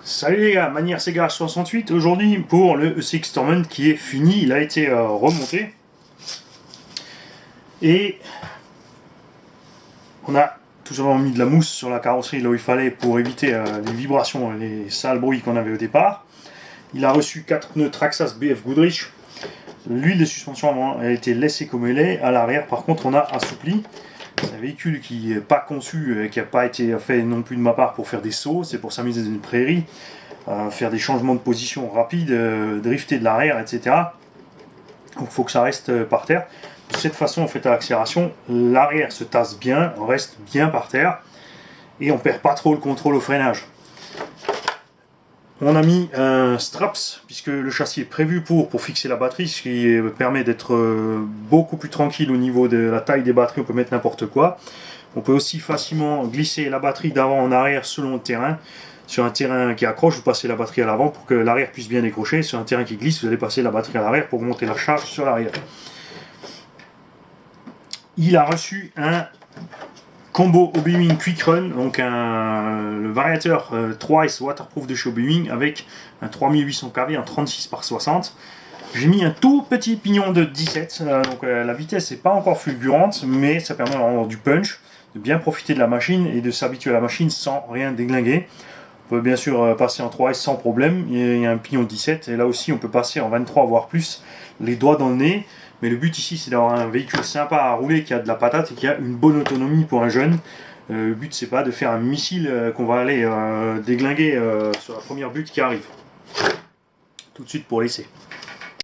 Salut les gars, Manière Sega 68, aujourd'hui pour le E6 Tournament qui est fini, il a été remonté. Et on a tout simplement mis de la mousse sur la carrosserie là où il fallait pour éviter les vibrations et les sales bruits qu'on avait au départ. Il a reçu 4 pneus Traxxas BF Goodrich. L'huile de suspension a été laissée comme elle est. À l'arrière par contre on a assoupli. C'est un véhicule qui n'est pas conçu, qui n'a pas été fait non plus de ma part pour faire des sauts, c'est pour s'amuser dans une prairie, faire des changements de position rapides, drifter de l'arrière, etc. Donc il faut que ça reste par terre. De cette façon, on fait à l'accélération, l'arrière se tasse bien, on reste bien par terre, et on ne perd pas trop le contrôle au freinage. On a mis un straps, puisque le châssis est prévu pour fixer la batterie, ce qui permet d'être beaucoup plus tranquille au niveau de la taille des batteries, on peut mettre n'importe quoi. On peut aussi facilement glisser la batterie d'avant en arrière selon le terrain. Sur un terrain qui accroche, vous passez la batterie à l'avant pour que l'arrière puisse bien décrocher. Sur un terrain qui glisse, vous allez passer la batterie à l'arrière pour monter la charge sur l'arrière. Il a reçu un combo Obiwing Quick Run, donc le variateur 3S waterproof de chez Obiwing avec un 3800 kV en 36 par 60. J'ai mis un tout petit pignon de 17, donc la vitesse n'est pas encore fulgurante, mais ça permet d'avoir du punch, de bien profiter de la machine et de s'habituer à la machine sans rien déglinguer. On peut bien sûr passer en 3S sans problème, il y a un pignon de 17, et là aussi on peut passer en 23 voire plus, les doigts dans le nez. Mais le but ici c'est d'avoir un véhicule sympa à rouler, qui a de la patate et qui a une bonne autonomie pour un jeune. Le but c'est pas de faire un missile qu'on va aller déglinguer sur la première butte qui arrive. Tout de suite pour l'essai.